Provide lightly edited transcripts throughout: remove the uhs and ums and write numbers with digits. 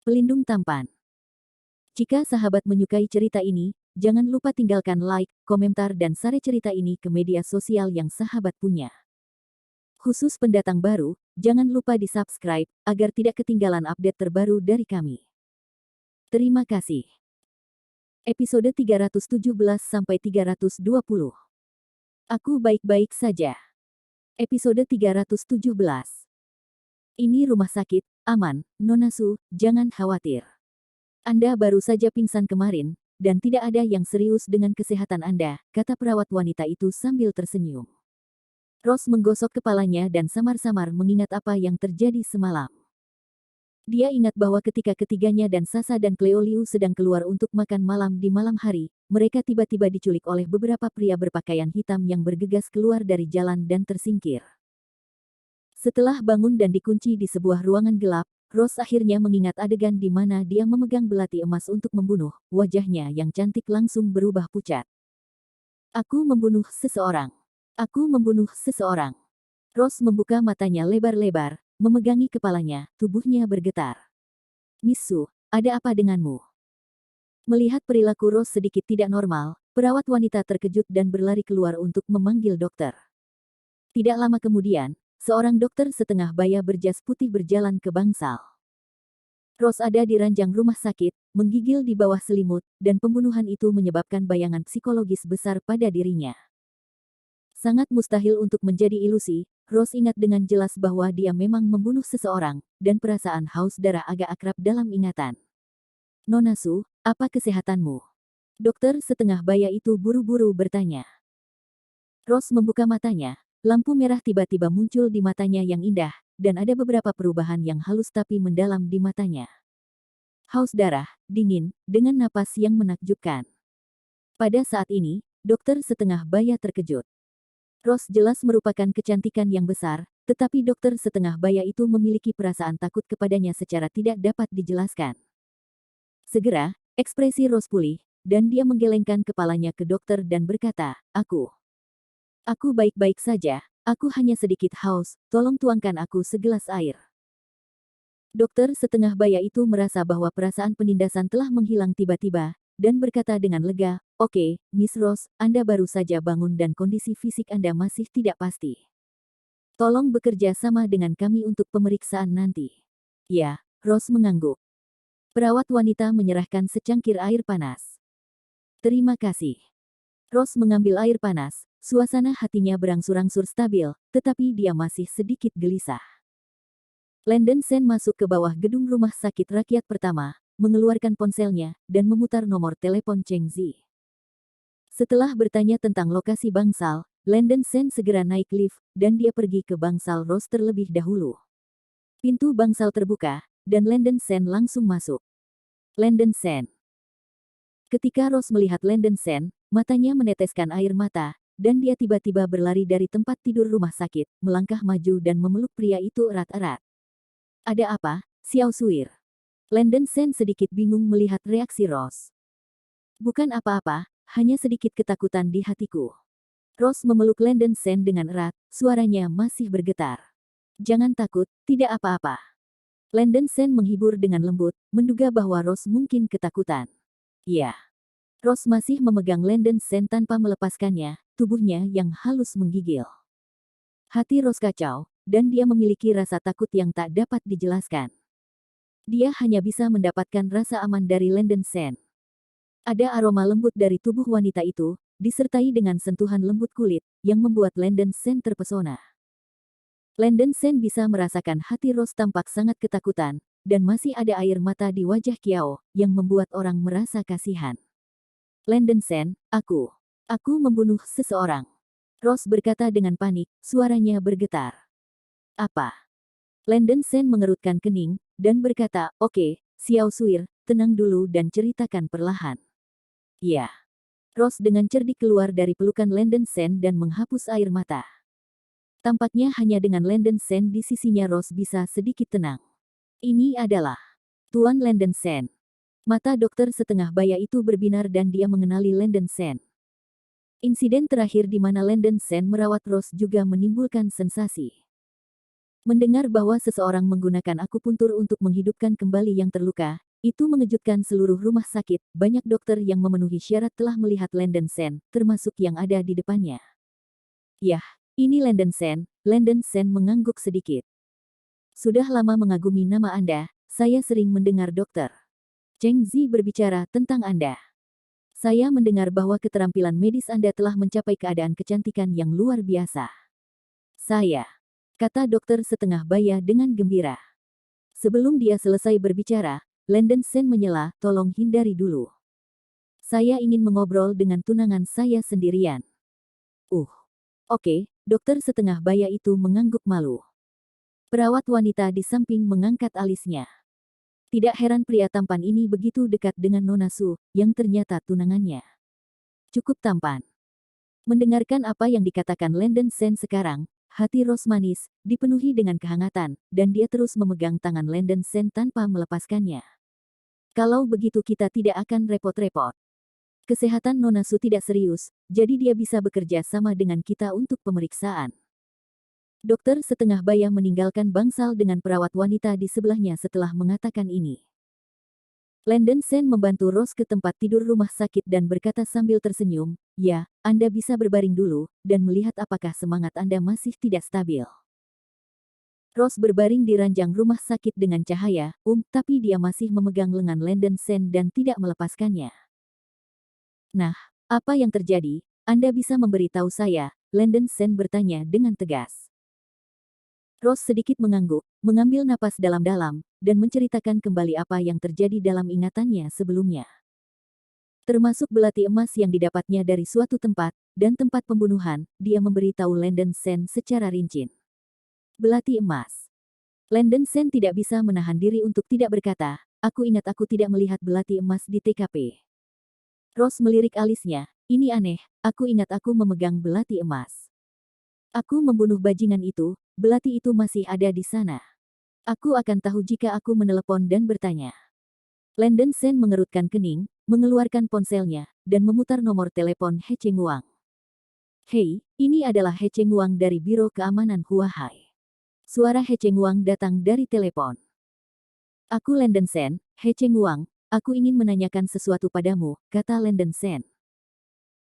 Pelindung tampan. Jika sahabat menyukai cerita ini, jangan lupa tinggalkan like, komentar dan share cerita ini ke media sosial yang sahabat punya. Khusus pendatang baru, jangan lupa di-subscribe, agar tidak ketinggalan update terbaru dari kami. Terima kasih. Episode 317-320. Aku baik-baik saja. Episode 317. Ini rumah sakit, aman, Nona Su, jangan khawatir. Anda baru saja pingsan kemarin, dan tidak ada yang serius dengan kesehatan Anda, kata perawat wanita itu sambil tersenyum. Rose menggosok kepalanya dan samar-samar mengingat apa yang terjadi semalam. Dia ingat bahwa ketika ketiganya dan Sasa dan Cleo Liu sedang keluar untuk makan malam di malam hari, mereka tiba-tiba diculik oleh beberapa pria berpakaian hitam yang bergegas keluar dari jalan dan tersingkir. Setelah bangun dan dikunci di sebuah ruangan gelap, Rose akhirnya mengingat adegan di mana dia memegang belati emas untuk membunuh, wajahnya yang cantik langsung berubah pucat. Aku membunuh seseorang. Aku membunuh seseorang. Rose membuka matanya lebar-lebar, memegangi kepalanya, tubuhnya bergetar. Miss Su, ada apa denganmu? Melihat perilaku Rose sedikit tidak normal, perawat wanita terkejut dan berlari keluar untuk memanggil dokter. Tidak lama kemudian, seorang dokter setengah baya berjas putih berjalan ke bangsal. Rose ada di ranjang rumah sakit, menggigil di bawah selimut, dan pembunuhan itu menyebabkan bayangan psikologis besar pada dirinya. Sangat mustahil untuk menjadi ilusi, Rose ingat dengan jelas bahwa dia memang membunuh seseorang, dan perasaan haus darah agak akrab dalam ingatan. Nona Su, apa kesehatanmu? Dokter setengah baya itu buru-buru bertanya. Rose membuka matanya. Lampu merah tiba-tiba muncul di matanya yang indah, dan ada beberapa perubahan yang halus tapi mendalam di matanya. Haus darah, dingin, dengan napas yang menakjubkan. Pada saat ini, dokter setengah baya terkejut. Rose jelas merupakan kecantikan yang besar, tetapi dokter setengah baya itu memiliki perasaan takut kepadanya secara tidak dapat dijelaskan. Segera, ekspresi Rose pulih, dan dia menggelengkan kepalanya ke dokter dan berkata, Aku baik-baik saja, aku hanya sedikit haus, tolong tuangkan aku segelas air. Dokter setengah baya itu merasa bahwa perasaan penindasan telah menghilang tiba-tiba, dan berkata dengan lega, Oke, Miss Rose, Anda baru saja bangun dan kondisi fisik Anda masih tidak pasti. Tolong bekerja sama dengan kami untuk pemeriksaan nanti. Ya, Rose mengangguk. Perawat wanita menyerahkan secangkir air panas. Terima kasih. Rose mengambil air panas, suasana hatinya berangsur-angsur stabil, tetapi dia masih sedikit gelisah. Landon Sen masuk ke bawah gedung rumah sakit rakyat pertama, mengeluarkan ponselnya, dan memutar nomor telepon Cheng Zi. Setelah bertanya tentang lokasi bangsal, Landon Sen segera naik lift, dan dia pergi ke bangsal Rose terlebih dahulu. Pintu bangsal terbuka, dan Landon Sen langsung masuk. Landon Sen. Ketika Rose melihat Landon Sen, matanya meneteskan air mata, dan dia tiba-tiba berlari dari tempat tidur rumah sakit, melangkah maju dan memeluk pria itu erat-erat. Ada apa, Xiao Suir? Landon Sen sedikit bingung melihat reaksi Rose. Bukan apa-apa, hanya sedikit ketakutan di hatiku. Rose memeluk Landon Sen dengan erat, suaranya masih bergetar. Jangan takut, tidak apa-apa. Landon Sen menghibur dengan lembut, menduga bahwa Rose mungkin ketakutan. Ya. Rose masih memegang Landon Sen tanpa melepaskannya, tubuhnya yang halus menggigil. Hati Rose kacau, dan dia memiliki rasa takut yang tak dapat dijelaskan. Dia hanya bisa mendapatkan rasa aman dari Landon Sen. Ada aroma lembut dari tubuh wanita itu, disertai dengan sentuhan lembut kulit, yang membuat Landon Sen terpesona. Landon Sen bisa merasakan hati Rose tampak sangat ketakutan, dan masih ada air mata di wajah Kiao, yang membuat orang merasa kasihan. Landon Sen, aku membunuh seseorang. Rose berkata dengan panik, suaranya bergetar. Apa? Landon Sen mengerutkan kening, dan berkata, Oke, Xiao Suir, tenang dulu dan ceritakan perlahan. Ya. Rose dengan cerdik keluar dari pelukan Landon Sen dan menghapus air mata. Tampaknya hanya dengan Landon Sen di sisinya Rose bisa sedikit tenang. Ini adalah Tuan Landon Sen. Mata dokter setengah baya itu berbinar dan dia mengenali Landon Sen. Insiden terakhir di mana Landon Sen merawat Rose juga menimbulkan sensasi. Mendengar bahwa seseorang menggunakan akupuntur untuk menghidupkan kembali yang terluka, itu mengejutkan seluruh rumah sakit. Banyak dokter yang memenuhi syarat telah melihat Landon Sen, termasuk yang ada di depannya. Yah, ini Landon Sen. Landon Sen mengangguk sedikit. Sudah lama mengagumi nama Anda, saya sering mendengar dokter Cheng Zi berbicara tentang Anda. Saya mendengar bahwa keterampilan medis Anda telah mencapai keadaan kecantikan yang luar biasa. Kata dokter setengah baya dengan gembira. Sebelum dia selesai berbicara, Landon Sen menyela, tolong hindari dulu. Saya ingin mengobrol dengan tunangan saya sendirian. Oke, dokter setengah baya itu mengangguk malu. Perawat wanita di samping mengangkat alisnya. Tidak heran pria tampan ini begitu dekat dengan Nona Su, yang ternyata tunangannya. Cukup tampan. Mendengarkan apa yang dikatakan Landon Sen sekarang, hati Rose manis, dipenuhi dengan kehangatan, dan dia terus memegang tangan Landon Sen tanpa melepaskannya. Kalau begitu kita tidak akan repot-repot. Kesehatan Nona Su tidak serius, jadi dia bisa bekerja sama dengan kita untuk pemeriksaan. Dokter setengah baya meninggalkan bangsal dengan perawat wanita di sebelahnya setelah mengatakan ini. Landon Sen membantu Rose ke tempat tidur rumah sakit dan berkata sambil tersenyum, ya, Anda bisa berbaring dulu, dan melihat apakah semangat Anda masih tidak stabil. Rose berbaring di ranjang rumah sakit dengan cahaya, tapi dia masih memegang lengan Landon Sen dan tidak melepaskannya. Nah, apa yang terjadi? Anda bisa memberitahu saya, Landon Sen bertanya dengan tegas. Rose sedikit mengangguk, mengambil napas dalam-dalam, dan menceritakan kembali apa yang terjadi dalam ingatannya sebelumnya. Termasuk belati emas yang didapatnya dari suatu tempat, dan tempat pembunuhan, dia memberitahu Landon Sen secara rinci. Belati emas. Landon Sen tidak bisa menahan diri untuk tidak berkata, aku ingat aku tidak melihat belati emas di TKP. Rose melirik alisnya, ini aneh, aku ingat aku memegang belati emas. Aku membunuh bajingan itu, belati itu masih ada di sana. Aku akan tahu jika aku menelepon dan bertanya. Landon Sen mengerutkan kening, mengeluarkan ponselnya, dan memutar nomor telepon He Cheng Wang. Hei, ini adalah He Cheng Wang dari Biro Keamanan Huahai. Suara He Cheng Wang datang dari telepon. Aku Landon Sen, He Cheng Wang, aku ingin menanyakan sesuatu padamu, kata Landon Sen.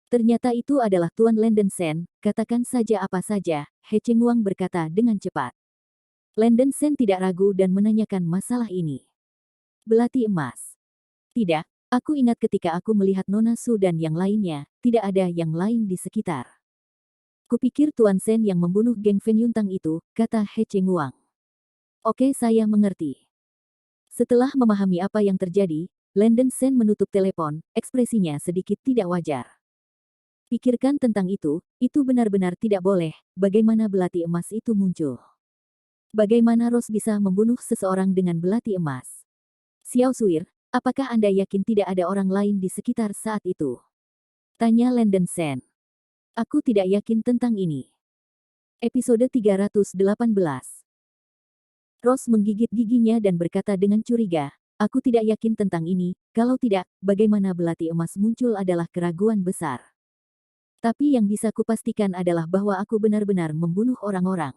Ternyata itu adalah Tuan Landon Sen, katakan saja apa saja, He Cheng Wang berkata dengan cepat. Landon Sen tidak ragu dan menanyakan masalah ini. Belati emas. Tidak, aku ingat ketika aku melihat Nona Su dan yang lainnya, tidak ada yang lain di sekitar. Kupikir Tuan Sen yang membunuh geng Feng Yuntang itu, kata He Cheng Wang. Oke, saya mengerti. Setelah memahami apa yang terjadi, Landon Sen menutup telepon, ekspresinya sedikit tidak wajar. Pikirkan tentang itu benar-benar tidak boleh, bagaimana belati emas itu muncul. Bagaimana Rose bisa membunuh seseorang dengan belati emas? Xiao Suir, apakah Anda yakin tidak ada orang lain di sekitar saat itu? Tanya Landon Sen. Aku tidak yakin tentang ini. Episode 318. Rose menggigit giginya dan berkata dengan curiga, aku tidak yakin tentang ini, kalau tidak, bagaimana belati emas muncul adalah keraguan besar. Tapi yang bisa kupastikan adalah bahwa aku benar-benar membunuh orang-orang.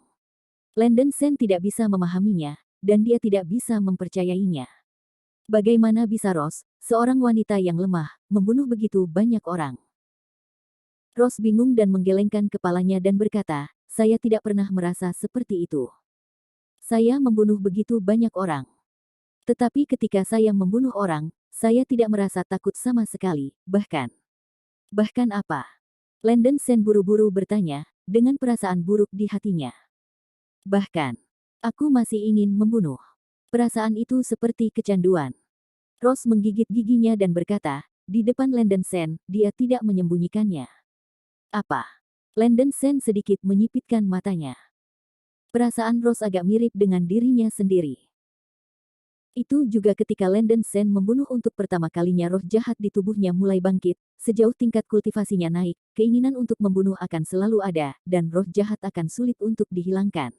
Landon Sen tidak bisa memahaminya, dan dia tidak bisa mempercayainya. Bagaimana bisa Rose, seorang wanita yang lemah, membunuh begitu banyak orang? Rose bingung dan menggelengkan kepalanya dan berkata, saya tidak pernah merasa seperti itu. Saya membunuh begitu banyak orang. Tetapi ketika saya membunuh orang, saya tidak merasa takut sama sekali, bahkan apa? Landon Sen buru-buru bertanya, dengan perasaan buruk di hatinya. Bahkan, aku masih ingin membunuh. Perasaan itu seperti kecanduan. Rose menggigit giginya dan berkata, di depan Landon Sen, dia tidak menyembunyikannya. Apa? Landon Sen sedikit menyipitkan matanya. Perasaan Rose agak mirip dengan dirinya sendiri. Itu juga ketika Landon Sen membunuh untuk pertama kalinya roh jahat di tubuhnya mulai bangkit, sejauh tingkat kultivasinya naik, keinginan untuk membunuh akan selalu ada, dan roh jahat akan sulit untuk dihilangkan.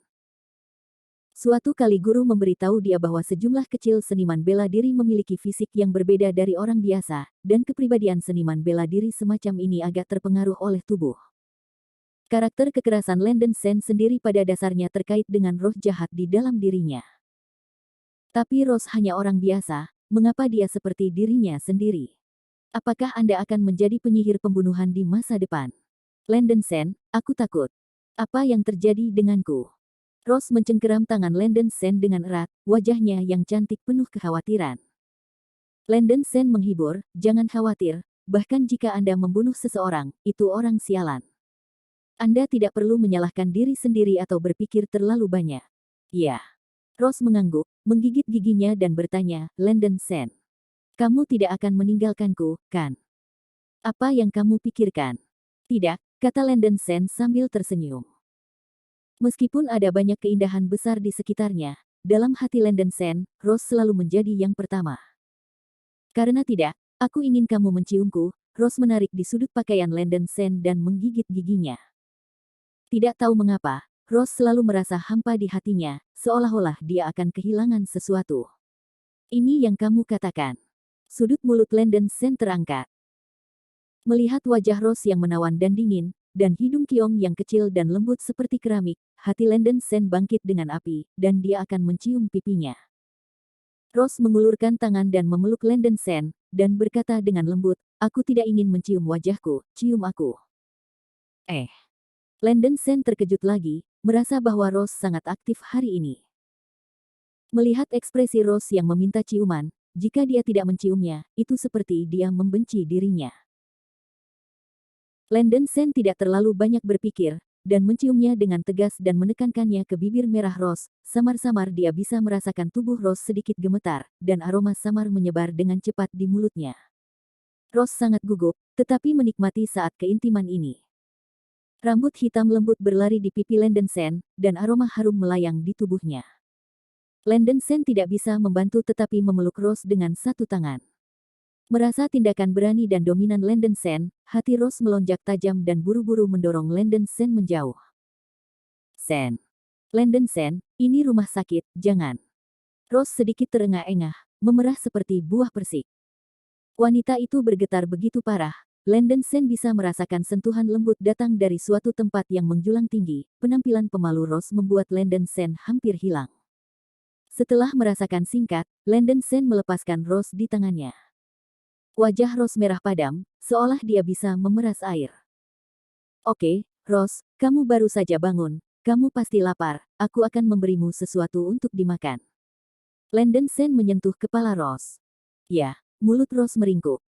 Suatu kali guru memberitahu dia bahwa sejumlah kecil seniman bela diri memiliki fisik yang berbeda dari orang biasa, dan kepribadian seniman bela diri semacam ini agak terpengaruh oleh tubuh. Karakter kekerasan Landon Sen sendiri pada dasarnya terkait dengan roh jahat di dalam dirinya. Tapi Rose hanya orang biasa, mengapa dia seperti dirinya sendiri? Apakah Anda akan menjadi penyihir pembunuhan di masa depan? Landon Sen, aku takut. Apa yang terjadi denganku? Rose mencengkeram tangan Landon Sen dengan erat, wajahnya yang cantik penuh kekhawatiran. Landon Sen menghibur, jangan khawatir, bahkan jika Anda membunuh seseorang, itu orang sialan. Anda tidak perlu menyalahkan diri sendiri atau berpikir terlalu banyak. Ya. Rose mengangguk, menggigit giginya dan bertanya, Landon Sen. Kamu tidak akan meninggalkanku, kan? Apa yang kamu pikirkan? Tidak, kata Landon Sen sambil tersenyum. Meskipun ada banyak keindahan besar di sekitarnya, dalam hati Landon Sen, Rose selalu menjadi yang pertama. Karena tidak, aku ingin kamu menciumku, Rose menarik di sudut pakaian Landon Sen dan menggigit giginya. Tidak tahu mengapa, Rose selalu merasa hampa di hatinya, seolah-olah dia akan kehilangan sesuatu. Ini yang kamu katakan. Sudut mulut Landon Sen terangkat. Melihat wajah Rose yang menawan dan dingin, dan hidung Kyong yang kecil dan lembut seperti keramik, hati Landon Sen bangkit dengan api, dan dia akan mencium pipinya. Rose mengulurkan tangan dan memeluk Landon Sen, dan berkata dengan lembut, aku tidak ingin mencium wajahku, cium aku. Landon Sen terkejut lagi, merasa bahwa Rose sangat aktif hari ini. Melihat ekspresi Rose yang meminta ciuman, jika dia tidak menciumnya, itu seperti dia membenci dirinya. Landon Sen tidak terlalu banyak berpikir, dan menciumnya dengan tegas dan menekankannya ke bibir merah Rose. Samar-samar dia bisa merasakan tubuh Rose sedikit gemetar, dan aroma samar menyebar dengan cepat di mulutnya. Rose sangat gugup, tetapi menikmati saat keintiman ini. Rambut hitam lembut berlari di pipi Landon Sen, dan aroma harum melayang di tubuhnya. Landon Sen tidak bisa membantu tetapi memeluk Rose dengan satu tangan. Merasa tindakan berani dan dominan Landon Sen, hati Rose melonjak tajam dan buru-buru mendorong Landon Sen menjauh. Sen. Landon Sen, ini rumah sakit, jangan. Rose sedikit terengah-engah, memerah seperti buah persik. Wanita itu bergetar begitu parah. Landon Sen bisa merasakan sentuhan lembut datang dari suatu tempat yang menjulang tinggi. Penampilan pemalu Rose membuat Landon Sen hampir hilang. Setelah merasakan singkat, Landon Sen melepaskan Rose di tangannya. Wajah Rose merah padam, seolah dia bisa memeras air. Oke, Rose, kamu baru saja bangun. Kamu pasti lapar, aku akan memberimu sesuatu untuk dimakan. Landon Sen menyentuh kepala Rose. Ya, mulut Rose meringkuk.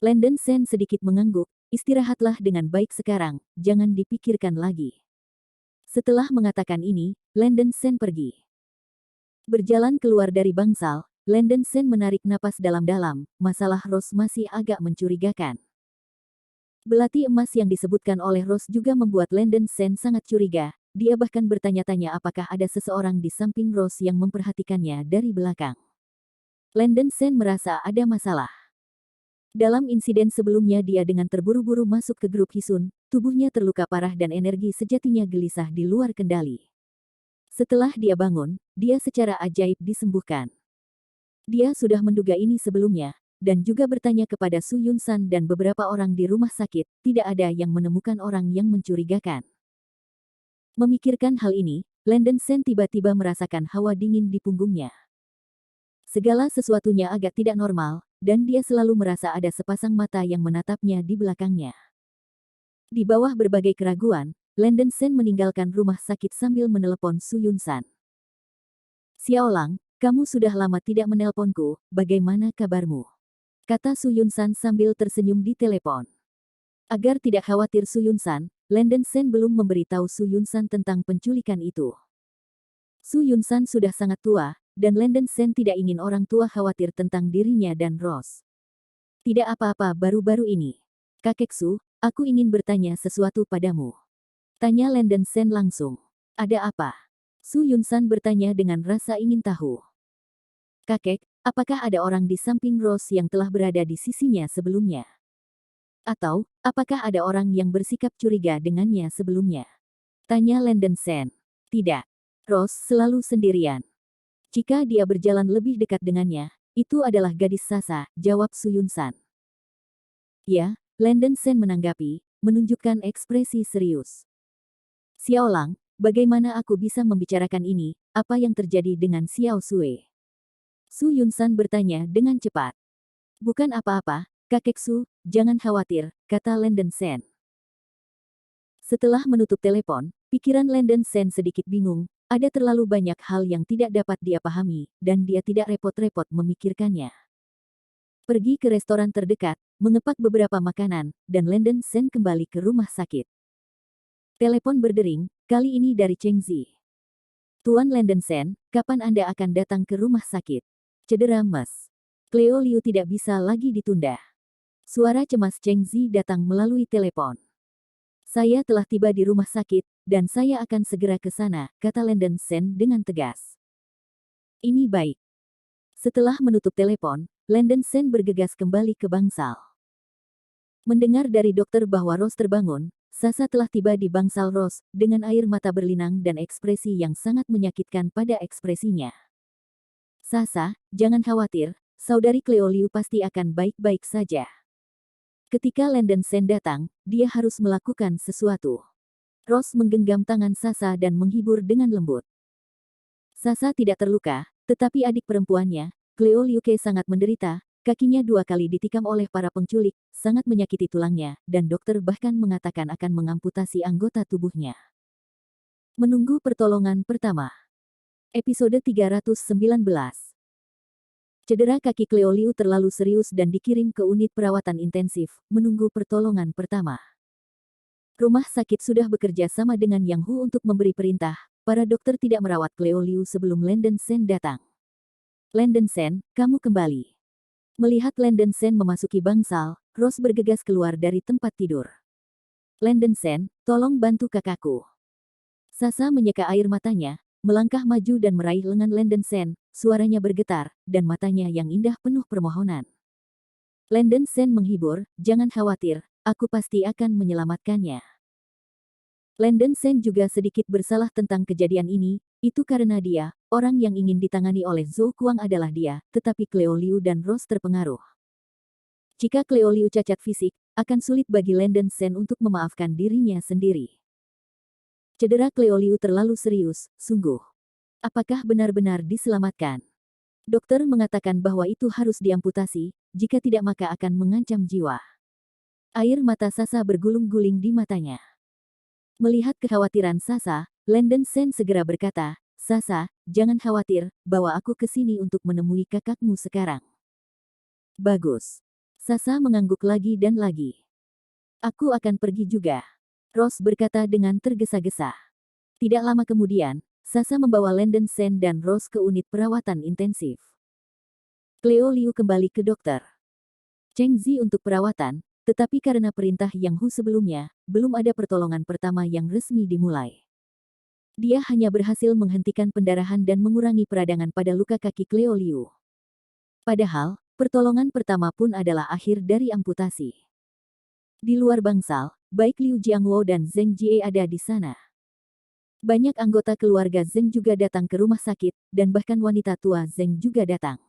Landon Sen sedikit mengangguk, istirahatlah dengan baik sekarang, jangan dipikirkan lagi. Setelah mengatakan ini, Landon Sen pergi. Berjalan keluar dari bangsal, Landon Sen menarik napas dalam-dalam, masalah Rose masih agak mencurigakan. Belati emas yang disebutkan oleh Rose juga membuat Landon Sen sangat curiga, dia bahkan bertanya-tanya apakah ada seseorang di samping Rose yang memperhatikannya dari belakang. Landon Sen merasa ada masalah. Dalam insiden sebelumnya dia dengan terburu-buru masuk ke grup Hisun, tubuhnya terluka parah dan energi sejatinya gelisah di luar kendali. Setelah dia bangun, dia secara ajaib disembuhkan. Dia sudah menduga ini sebelumnya, dan juga bertanya kepada Su Yun San dan beberapa orang di rumah sakit, tidak ada yang menemukan orang yang mencurigakan. Memikirkan hal ini, Landon Sen tiba-tiba merasakan hawa dingin di punggungnya. Segala sesuatunya agak tidak normal, dan dia selalu merasa ada sepasang mata yang menatapnya di belakangnya. Di bawah berbagai keraguan, Landon Sen meninggalkan rumah sakit sambil menelepon Su Yun San. Xiaolang, kamu sudah lama tidak menelponku, bagaimana kabarmu? Kata Su Yun San sambil tersenyum di telepon. Agar tidak khawatir Su Yun San, Landon Sen belum memberitahu Su Yun San tentang penculikan itu. Su Yun San sudah sangat tua, dan Landon Sen tidak ingin orang tua khawatir tentang dirinya dan Rose. Tidak apa-apa baru-baru ini. Kakek Su, aku ingin bertanya sesuatu padamu. Tanya Landon Sen langsung. Ada apa? Su Yun San bertanya dengan rasa ingin tahu. Kakek, apakah ada orang di samping Rose yang telah berada di sisinya sebelumnya? Atau, apakah ada orang yang bersikap curiga dengannya sebelumnya? Tanya Landon Sen. Tidak. Rose selalu sendirian. Jika dia berjalan lebih dekat dengannya, itu adalah gadis Sasa, jawab Su Yun San. Ya, Landon Sen menanggapi, menunjukkan ekspresi serius. Xiaolang, bagaimana aku bisa membicarakan ini? Apa yang terjadi dengan Xiao Sui? Su Yunsan bertanya dengan cepat. Bukan apa-apa, kakek Su, jangan khawatir, kata Lenden Sen. Setelah menutup telepon, pikiran Lenden Sen sedikit bingung, ada terlalu banyak hal yang tidak dapat dia pahami, dan dia tidak repot-repot memikirkannya. Pergi ke restoran terdekat, mengepak beberapa makanan, dan Lenden Sen kembali ke rumah sakit. Telepon berdering, kali ini dari Cheng Zi. Tuan Lenden Sen, kapan Anda akan datang ke rumah sakit? Cedera mes. Cleo Liu tidak bisa lagi ditunda. Suara cemas Cheng Zi datang melalui telepon. Saya telah tiba di rumah sakit, dan saya akan segera ke sana, kata Lenden Sen dengan tegas. Ini baik. Setelah menutup telepon, Lenden Sen bergegas kembali ke bangsal. Mendengar dari dokter bahwa Rose terbangun, Sasa telah tiba di bangsal Rose, dengan air mata berlinang dan ekspresi yang sangat menyakitkan pada ekspresinya. Sasa, jangan khawatir, saudari Cleo Liu pasti akan baik-baik saja. Ketika Lenden Sen datang, dia harus melakukan sesuatu. Rose menggenggam tangan Sasa dan menghibur dengan lembut. Sasa tidak terluka, tetapi adik perempuannya, Cleo Liu Ke sangat menderita, kakinya 2 kali ditikam oleh para penculik, sangat menyakiti tulangnya, dan dokter bahkan mengatakan akan mengamputasi anggota tubuhnya. Menunggu pertolongan pertama. Episode 319. Cedera kaki Cleo Liu terlalu serius dan dikirim ke unit perawatan intensif, menunggu pertolongan pertama. Rumah sakit sudah bekerja sama dengan Yang Hu untuk memberi perintah, para dokter tidak merawat Cleo Liu sebelum Lenden Sen datang. Lenden Sen, kamu kembali. Melihat Lenden Sen memasuki bangsal, Rose bergegas keluar dari tempat tidur. Lenden Sen, tolong bantu kakakku. Sasa menyeka air matanya, melangkah maju dan meraih lengan Lenden Sen, suaranya bergetar, dan matanya yang indah penuh permohonan. Lenden Sen menghibur, jangan khawatir, aku pasti akan menyelamatkannya. Lenden Sen juga sedikit bersalah tentang kejadian ini, itu karena dia, orang yang ingin ditangani oleh Zhou Kuang adalah dia, tetapi Cleo Liu dan Rose terpengaruh. Jika Cleo Liu cacat fisik, akan sulit bagi Lenden Sen untuk memaafkan dirinya sendiri. Cedera Cleo Liu terlalu serius, sungguh. Apakah benar-benar diselamatkan? Dokter mengatakan bahwa itu harus diamputasi, jika tidak maka akan mengancam jiwa. Air mata Sasa bergulung-guling di matanya. Melihat kekhawatiran Sasa, Lenden Sen segera berkata, Sasa, jangan khawatir, bawa aku ke sini untuk menemui kakakmu sekarang. Bagus. Sasa mengangguk lagi dan lagi. Aku akan pergi juga. Rose berkata dengan tergesa-gesa. Tidak lama kemudian, Sasa membawa Lenden Sen dan Rose ke unit perawatan intensif. Cleo Liu kembali ke dokter Cheng Zi untuk perawatan, tetapi karena perintah Yang Hu sebelumnya, belum ada pertolongan pertama yang resmi dimulai. Dia hanya berhasil menghentikan pendarahan dan mengurangi peradangan pada luka kaki Cleo Liu. Padahal, pertolongan pertama pun adalah akhir dari amputasi. Di luar bangsal, baik Liu Jiangwo dan Zheng Jie ada di sana. Banyak anggota keluarga Zheng juga datang ke rumah sakit, dan bahkan wanita tua Zheng juga datang.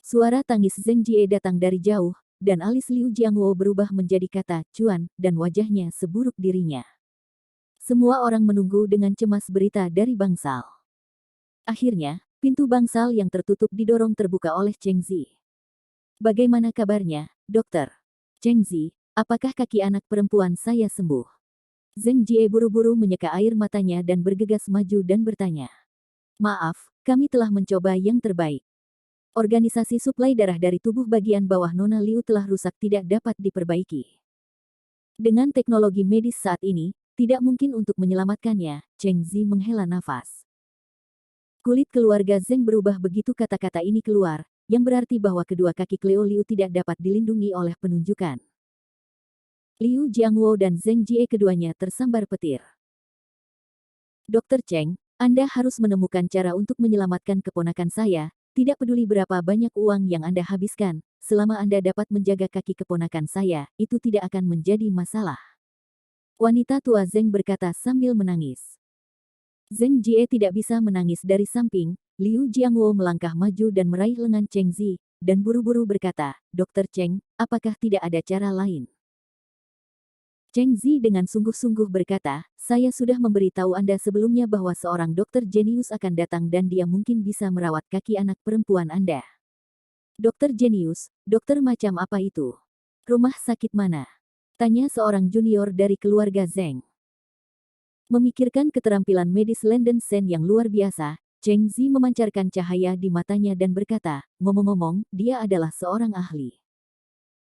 Suara tangis Zheng Jie datang dari jauh, dan alis Liu Jiangwo berubah menjadi kata "cuan", dan wajahnya seburuk dirinya. Semua orang menunggu dengan cemas berita dari bangsal. Akhirnya, pintu bangsal yang tertutup didorong terbuka oleh Cheng Zi. Bagaimana kabarnya, dokter? Cheng Zi, apakah kaki anak perempuan saya sembuh? Zheng Jie buru-buru menyeka air matanya dan bergegas maju dan bertanya. Maaf, kami telah mencoba yang terbaik. Organisasi suplai darah dari tubuh bagian bawah Nona Liu telah rusak tidak dapat diperbaiki. Dengan teknologi medis saat ini, tidak mungkin untuk menyelamatkannya, Cheng Zi menghela nafas. Kulit keluarga Zheng berubah begitu kata-kata ini keluar, yang berarti bahwa kedua kaki Cleo Liu tidak dapat dilindungi oleh penunjukan. Liu Jiangwo dan Zheng Jie keduanya tersambar petir. Dr. Cheng, Anda harus menemukan cara untuk menyelamatkan keponakan saya, tidak peduli berapa banyak uang yang Anda habiskan, selama Anda dapat menjaga kaki keponakan saya, itu tidak akan menjadi masalah. Wanita tua Zheng berkata sambil menangis. Zheng Jie tidak bisa menangis dari samping, Liu Jiangwo melangkah maju dan meraih lengan Cheng Zi, dan buru-buru berkata, Dr. Cheng, apakah tidak ada cara lain? Cheng Zi dengan sungguh-sungguh berkata, saya sudah memberitahu Anda sebelumnya bahwa seorang dokter jenius akan datang dan dia mungkin bisa merawat kaki anak perempuan Anda. Dokter jenius, dokter macam apa itu? Rumah sakit mana? Tanya seorang junior dari keluarga Zeng. Memikirkan keterampilan medis Landon Sen yang luar biasa, Cheng Zi memancarkan cahaya di matanya dan berkata, ngomong-ngomong, dia adalah seorang ahli.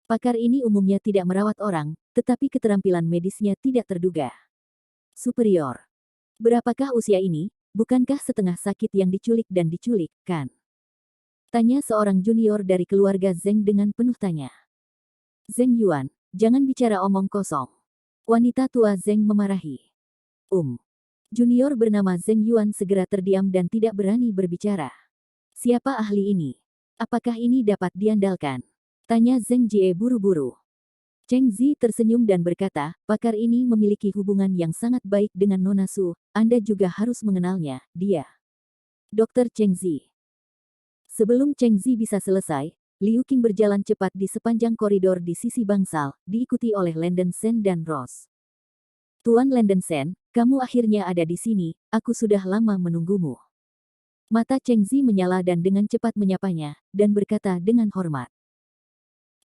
Pakar ini umumnya tidak merawat orang, tetapi keterampilan medisnya tidak terduga. Superior. Berapakah usia ini? Bukankah setengah sakit yang diculik dan diculik, kan? Tanya seorang junior dari keluarga Zeng dengan penuh tanya. Zeng Yuan, jangan bicara omong kosong. Wanita tua Zeng memarahi. Junior bernama Zeng Yuan segera terdiam dan tidak berani berbicara. Siapa ahli ini? Apakah ini dapat diandalkan? Tanya Zeng Jie buru-buru. Cheng Zi tersenyum dan berkata, pakar ini memiliki hubungan yang sangat baik dengan Nona Su, Anda juga harus mengenalnya, dia. Dr. Cheng Zi. Sebelum Cheng Zi bisa selesai, Liu Qing berjalan cepat di sepanjang koridor di sisi bangsal, diikuti oleh Landon Sen dan Rose. Tuan Landon Sen, kamu akhirnya ada di sini, aku sudah lama menunggumu. Mata Cheng Zi menyala dan dengan cepat menyapanya, dan berkata dengan hormat.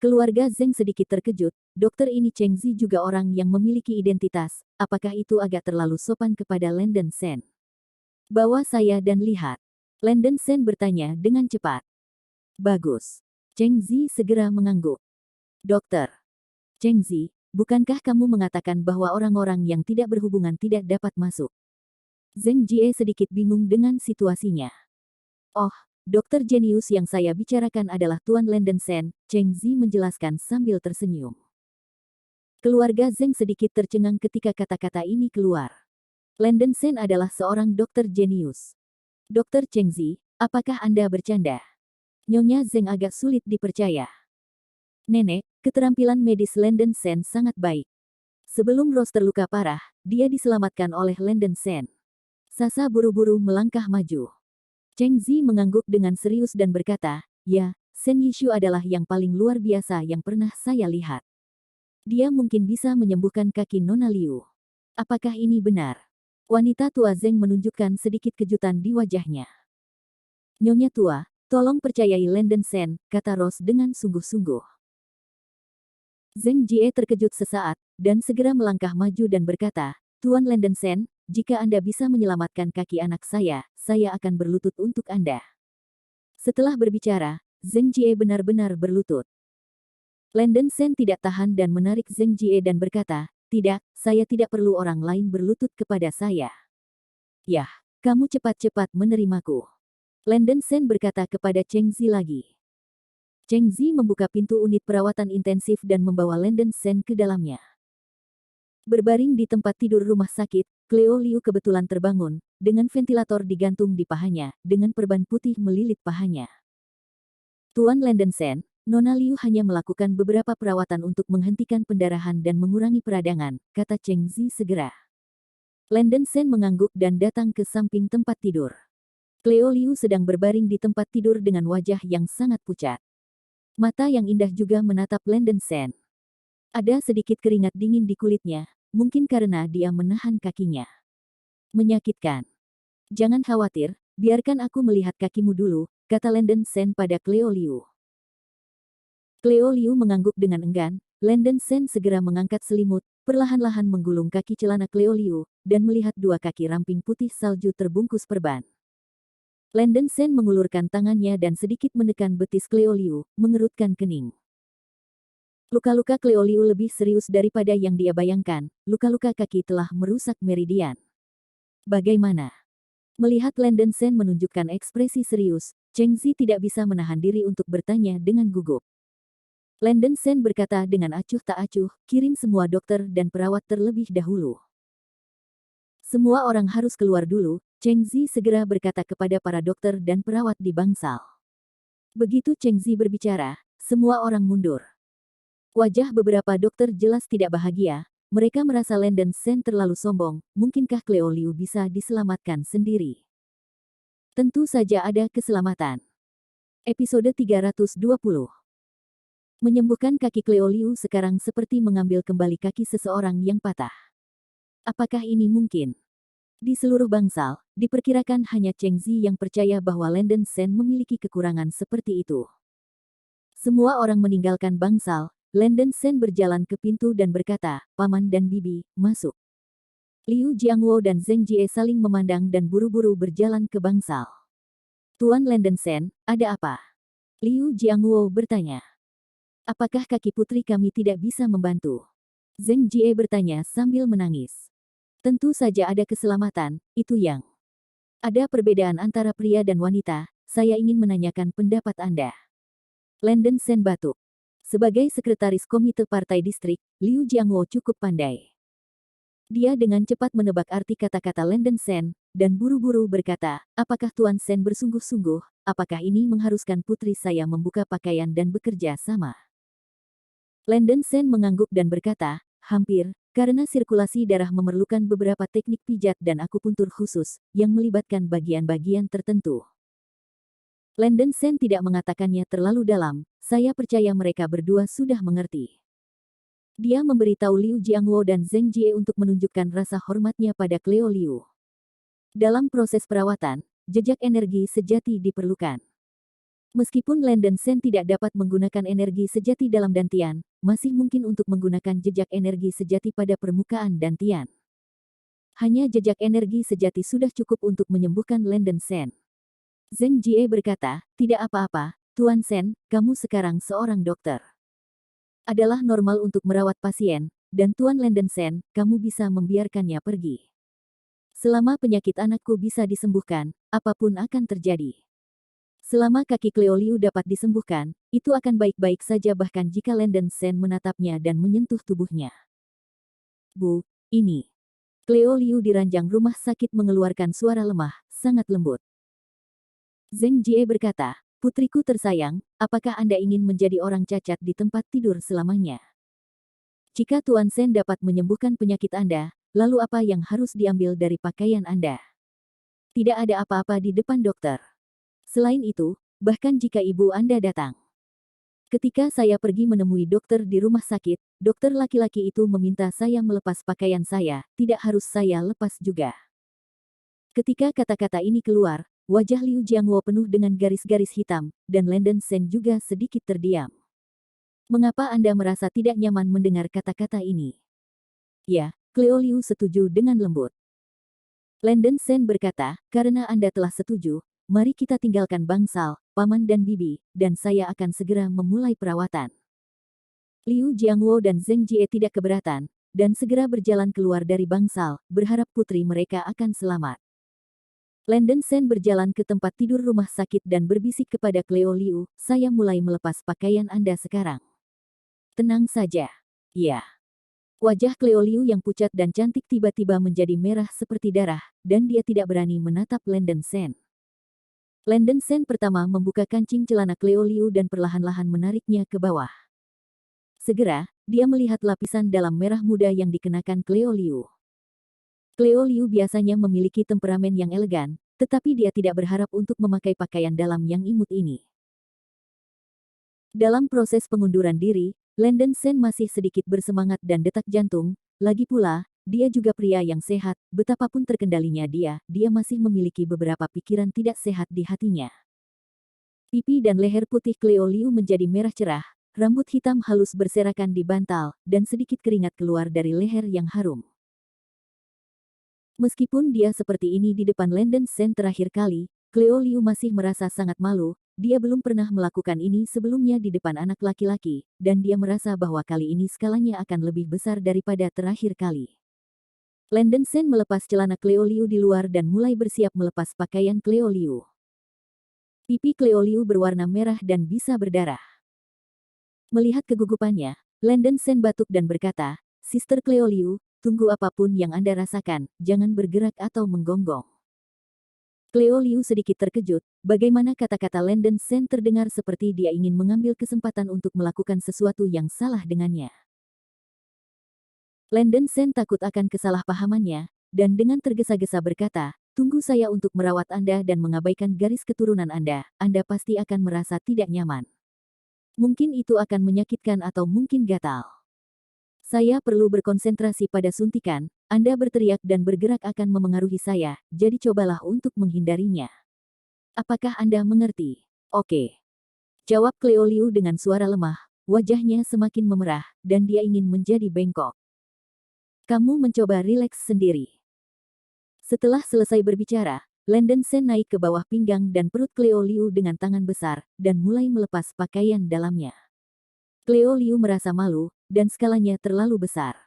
Keluarga Zeng sedikit terkejut, dokter ini Cheng Zi juga orang yang memiliki identitas, apakah itu agak terlalu sopan kepada Landon Sen? Bawa saya dan lihat. Landon Sen bertanya dengan cepat. Bagus. Cheng Zi segera mengangguk. Dokter. Cheng Zi, bukankah kamu mengatakan bahwa orang-orang yang tidak berhubungan tidak dapat masuk? Zeng Jie sedikit bingung dengan situasinya. Oh, dokter jenius yang saya bicarakan adalah Tuan Landon Sen, Cheng Zi menjelaskan sambil tersenyum. Keluarga Zeng sedikit tercengang ketika kata-kata ini keluar. Landon Sen adalah seorang dokter jenius. Dokter Cheng Zi, apakah Anda bercanda? Nyonya Zeng agak sulit dipercaya. Nenek, keterampilan medis Landon Sen sangat baik. Sebelum Rose terluka parah, dia diselamatkan oleh Landon Sen. Sasa buru-buru melangkah maju. Cheng Zi mengangguk dengan serius dan berkata, ya, Sen Yishu adalah yang paling luar biasa yang pernah saya lihat. Dia mungkin bisa menyembuhkan kaki Nona Liu. Apakah ini benar? Wanita tua Zeng menunjukkan sedikit kejutan di wajahnya. Nyonya tua, tolong percayai Landon Sen, kata Rose dengan sungguh-sungguh. Zeng Jie terkejut sesaat, dan segera melangkah maju dan berkata, Tuan Landon Sen, jika Anda bisa menyelamatkan kaki anak saya akan berlutut untuk Anda. Setelah berbicara, Zeng Jie benar-benar berlutut. Landon Sen tidak tahan dan menarik Zeng Jie dan berkata, tidak, saya tidak perlu orang lain berlutut kepada saya. Yah, kamu cepat-cepat menerimaku. Landon Sen berkata kepada Cheng Zi lagi. Cheng Zi membuka pintu unit perawatan intensif dan membawa Landon Sen ke dalamnya. Berbaring di tempat tidur rumah sakit, Cleo Liu kebetulan terbangun, dengan ventilator digantung di pahanya, dengan perban putih melilit pahanya. Tuan Landon Sen, Nona Liu hanya melakukan beberapa perawatan untuk menghentikan pendarahan dan mengurangi peradangan, kata Cheng Zi segera. Landon Sen mengangguk dan datang ke samping tempat tidur. Cleo Liu sedang berbaring di tempat tidur dengan wajah yang sangat pucat. Mata yang indah juga menatap Landon Sen. Ada sedikit keringat dingin di kulitnya, mungkin karena dia menahan kakinya. Menyakitkan. Jangan khawatir, biarkan aku melihat kakimu dulu, kata Landon Sen pada Cleo Liu. Cleo Liu mengangguk dengan enggan, Landon Sen segera mengangkat selimut, perlahan-lahan menggulung kaki celana Cleo Liu, dan melihat dua kaki ramping putih salju terbungkus perban. Landon Sen mengulurkan tangannya dan sedikit menekan betis Cleo Liu, mengerutkan kening. Luka-luka Cleo Liu lebih serius daripada yang dia bayangkan, luka-luka kaki telah merusak meridian. Bagaimana? Melihat Landon Sen menunjukkan ekspresi serius, Cheng Zi tidak bisa menahan diri untuk bertanya dengan gugup. Landon Sen berkata dengan acuh tak acuh, kirim semua dokter dan perawat terlebih dahulu. Semua orang harus keluar dulu, Cheng Zi segera berkata kepada para dokter dan perawat di bangsal. Begitu Cheng Zi berbicara, semua orang mundur. Wajah beberapa dokter jelas tidak bahagia, mereka merasa Landon Sen terlalu sombong, mungkinkah Cleo Liu bisa diselamatkan sendiri? Tentu saja ada keselamatan. Episode 320 Menyembuhkan kaki Cleo Liu sekarang seperti mengambil kembali kaki seseorang yang patah. Apakah ini mungkin? Di seluruh bangsal, diperkirakan hanya Cheng Zi yang percaya bahwa Landen Shen memiliki kekurangan seperti itu. Semua orang meninggalkan bangsal, Landen Shen berjalan ke pintu dan berkata, "Paman dan Bibi, masuk." Liu Jiangwo dan Zheng Jie saling memandang dan buru-buru berjalan ke bangsal. "Tuan Landen Shen, ada apa?" Liu Jiangwo bertanya. "Apakah kaki putri kami tidak bisa membantu?" Zheng Jie bertanya sambil menangis. "Tentu saja ada keselamatan, itu yang. Ada perbedaan antara pria dan wanita, saya ingin menanyakan pendapat Anda." Landen Shen batuk. Sebagai sekretaris komite partai distrik, Liu Jiangwo cukup pandai. Dia dengan cepat menebak arti kata-kata Landen Shen, dan buru-buru berkata, "Apakah Tuan Shen bersungguh-sungguh, apakah ini mengharuskan putri saya membuka pakaian dan bekerja sama?" Landen Shen mengangguk dan berkata, "Hampir, karena sirkulasi darah memerlukan beberapa teknik pijat dan akupuntur khusus, yang melibatkan bagian-bagian tertentu." Landen Shen tidak mengatakannya terlalu dalam, saya percaya mereka berdua sudah mengerti. Dia memberitahu Liu Jiangwo dan Zheng Jie untuk menunjukkan rasa hormatnya pada Cleo Liu. Dalam proses perawatan, jejak energi sejati diperlukan. Meskipun Landen Shen tidak dapat menggunakan energi sejati dalam dantian, masih mungkin untuk menggunakan jejak energi sejati pada permukaan dantian. Hanya jejak energi sejati sudah cukup untuk menyembuhkan Landen Shen. Zheng Jie berkata, "Tidak apa-apa, Tuan Shen, kamu sekarang seorang dokter. Adalah normal untuk merawat pasien, dan Tuan Landen Shen, kamu bisa membiarkannya pergi. Selama penyakit anakku bisa disembuhkan, apapun akan terjadi. Selama kaki Cleo Liu dapat disembuhkan, itu akan baik-baik saja bahkan jika Landen Shen menatapnya dan menyentuh tubuhnya." "Bu, ini." Cleo Liu di ranjang rumah sakit mengeluarkan suara lemah, sangat lembut. Zheng Jie berkata, "Putriku tersayang, apakah Anda ingin menjadi orang cacat di tempat tidur selamanya? Jika Tuan Shen dapat menyembuhkan penyakit Anda, lalu apa yang harus diambil dari pakaian Anda? Tidak ada apa-apa di depan dokter. Selain itu, bahkan jika ibu Anda datang. Ketika saya pergi menemui dokter di rumah sakit, dokter laki-laki itu meminta saya melepas pakaian saya, tidak harus saya lepas juga." Ketika kata-kata ini keluar, wajah Liu Jiangwo penuh dengan garis-garis hitam, dan Landen Shen juga sedikit terdiam. "Mengapa Anda merasa tidak nyaman mendengar kata-kata ini?" "Ya," Cleo Liu setuju dengan lembut. Landen Shen berkata, "Karena Anda telah setuju, mari kita tinggalkan bangsal, paman dan bibi, dan saya akan segera memulai perawatan." Liu Jiangwo dan Zheng Jie tidak keberatan, dan segera berjalan keluar dari bangsal, berharap putri mereka akan selamat. Landen Shen berjalan ke tempat tidur rumah sakit dan berbisik kepada Cleo Liu, "Saya mulai melepas pakaian Anda sekarang. Tenang saja." "Ya." Wajah Cleo Liu yang pucat dan cantik tiba-tiba menjadi merah seperti darah, dan dia tidak berani menatap Landen Shen. Landen Shen pertama membuka kancing celana Cleo Liu dan perlahan-lahan menariknya ke bawah. Segera, dia melihat lapisan dalam merah muda yang dikenakan Cleo Liu. Cleo Liu biasanya memiliki temperamen yang elegan, tetapi dia tidak berharap untuk memakai pakaian dalam yang imut ini. Dalam proses pengunduran diri, Landen Shen masih sedikit bersemangat dan detak jantung, lagi pula, dia juga pria yang sehat, betapapun terkendalinya dia masih memiliki beberapa pikiran tidak sehat di hatinya. Pipi dan leher putih Cleo Liu menjadi merah cerah, rambut hitam halus berserakan di bantal, dan sedikit keringat keluar dari leher yang harum. Meskipun dia seperti ini di depan Landen Shen terakhir kali, Cleo Liu masih merasa sangat malu. Dia belum pernah melakukan ini sebelumnya di depan anak laki-laki, dan dia merasa bahwa kali ini skalanya akan lebih besar daripada terakhir kali. Landen Shen melepas celana Cleo Liu di luar dan mulai bersiap melepas pakaian Cleo Liu. Pipi Cleo Liu berwarna merah dan bisa berdarah. Melihat kegugupannya, Landen Shen batuk dan berkata, "Sister Cleo Liu, tunggu apapun yang Anda rasakan, jangan bergerak atau menggonggong." Cleo Liu sedikit terkejut, bagaimana kata-kata Landen Shen terdengar seperti dia ingin mengambil kesempatan untuk melakukan sesuatu yang salah dengannya. Landen Shen takut akan kesalahpahamannya, dan dengan tergesa-gesa berkata, "Tunggu saya untuk merawat Anda dan mengabaikan garis keturunan Anda pasti akan merasa tidak nyaman." Mungkin itu akan menyakitkan atau mungkin gatal. Saya perlu berkonsentrasi pada suntikan. Anda berteriak dan bergerak akan memengaruhi saya, jadi cobalah untuk menghindarinya. Apakah Anda mengerti? Oke. Jawab Cleo Liu dengan suara lemah. Wajahnya semakin memerah, dan dia ingin menjadi bengkok. Kamu mencoba rileks sendiri. Setelah selesai berbicara, Landon Sen naik ke bawah pinggang dan perut Cleo Liu dengan tangan besar, dan mulai melepas pakaian dalamnya. Cleo Liu merasa malu, dan skalanya terlalu besar.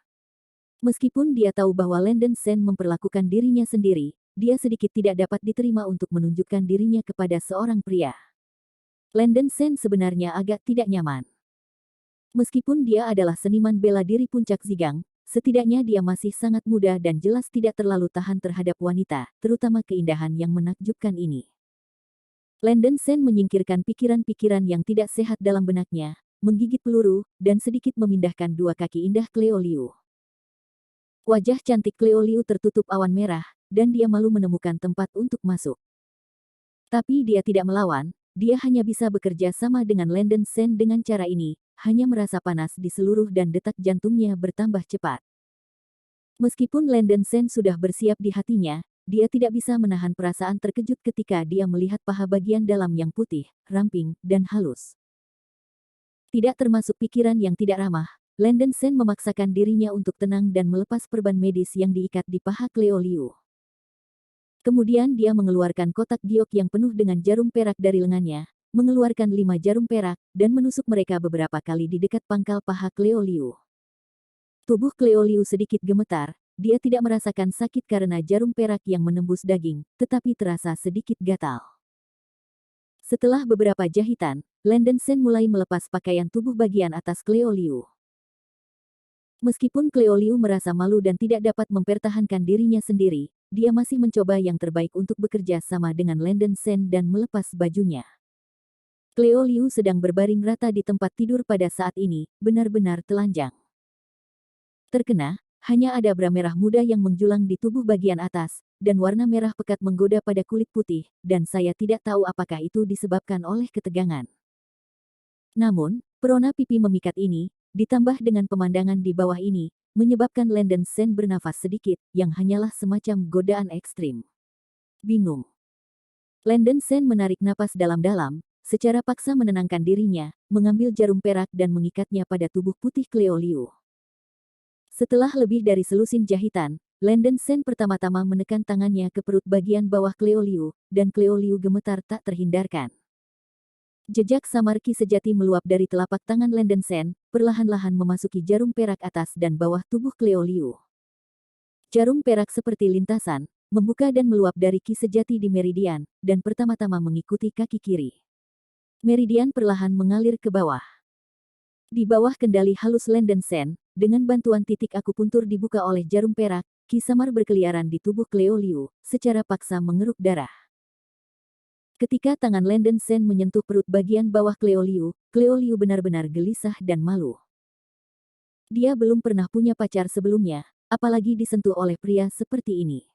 Meskipun dia tahu bahwa Landon Sen memperlakukan dirinya sendiri, dia sedikit tidak dapat diterima untuk menunjukkan dirinya kepada seorang pria. Landon Sen sebenarnya agak tidak nyaman. Meskipun dia adalah seniman bela diri puncak Zigang, setidaknya dia masih sangat muda dan jelas tidak terlalu tahan terhadap wanita, terutama keindahan yang menakjubkan ini. Landon Sen menyingkirkan pikiran-pikiran yang tidak sehat dalam benaknya, menggigit peluru, dan sedikit memindahkan dua kaki indah Cleo Liu. Wajah cantik Cleo Liu tertutup awan merah, dan dia malu menemukan tempat untuk masuk. Tapi dia tidak melawan, dia hanya bisa bekerja sama dengan Landon Sen dengan cara ini, hanya merasa panas di seluruh dan detak jantungnya bertambah cepat. Meskipun Landon Sen sudah bersiap di hatinya, dia tidak bisa menahan perasaan terkejut ketika dia melihat paha bagian dalam yang putih, ramping, dan halus. Tidak termasuk pikiran yang tidak ramah, Landon Sen memaksakan dirinya untuk tenang dan melepas perban medis yang diikat di paha Cleo Liu. Kemudian dia mengeluarkan kotak giok yang penuh dengan jarum perak dari lengannya, mengeluarkan 5 jarum perak, dan menusuk mereka beberapa kali di dekat pangkal paha Cleo Liu. Tubuh Cleo Liu sedikit gemetar, dia tidak merasakan sakit karena jarum perak yang menembus daging, tetapi terasa sedikit gatal. Setelah beberapa jahitan, Landon Sen mulai melepas pakaian tubuh bagian atas Cleo Liu. Meskipun Cleo Liu merasa malu dan tidak dapat mempertahankan dirinya sendiri, dia masih mencoba yang terbaik untuk bekerja sama dengan Landon Sen dan melepas bajunya. Cleo Liu sedang berbaring rata di tempat tidur pada saat ini, benar-benar telanjang. Terkena, hanya ada bra merah muda yang menjulang di tubuh bagian atas, dan warna merah pekat menggoda pada kulit putih, dan saya tidak tahu apakah itu disebabkan oleh ketegangan. Namun, perona pipi memikat ini, ditambah dengan pemandangan di bawah ini, menyebabkan Landon Sen bernafas sedikit, yang hanyalah semacam godaan ekstrim. Bingung. Landon Sen menarik napas dalam-dalam, secara paksa menenangkan dirinya, mengambil jarum perak dan mengikatnya pada tubuh putih Cleo Liu. Setelah lebih dari selusin jahitan, Landon Sen pertama-tama menekan tangannya ke perut bagian bawah Cleo Liu, dan Cleo Liu gemetar tak terhindarkan. Jejak samar ki sejati meluap dari telapak tangan Landon Sen, perlahan-lahan memasuki jarum perak atas dan bawah tubuh Cleo Liu. Jarum perak seperti lintasan, membuka dan meluap dari ki sejati di meridian, dan pertama-tama mengikuti kaki kiri. Meridian perlahan mengalir ke bawah. Di bawah kendali halus Landon Sen, dengan bantuan titik akupuntur dibuka oleh jarum perak, ki samar berkeliaran di tubuh Cleo Liu, secara paksa mengeruk darah. Ketika tangan Landon Sen menyentuh perut bagian bawah Cleo Liu benar-benar gelisah dan malu. Dia belum pernah punya pacar sebelumnya, apalagi disentuh oleh pria seperti ini.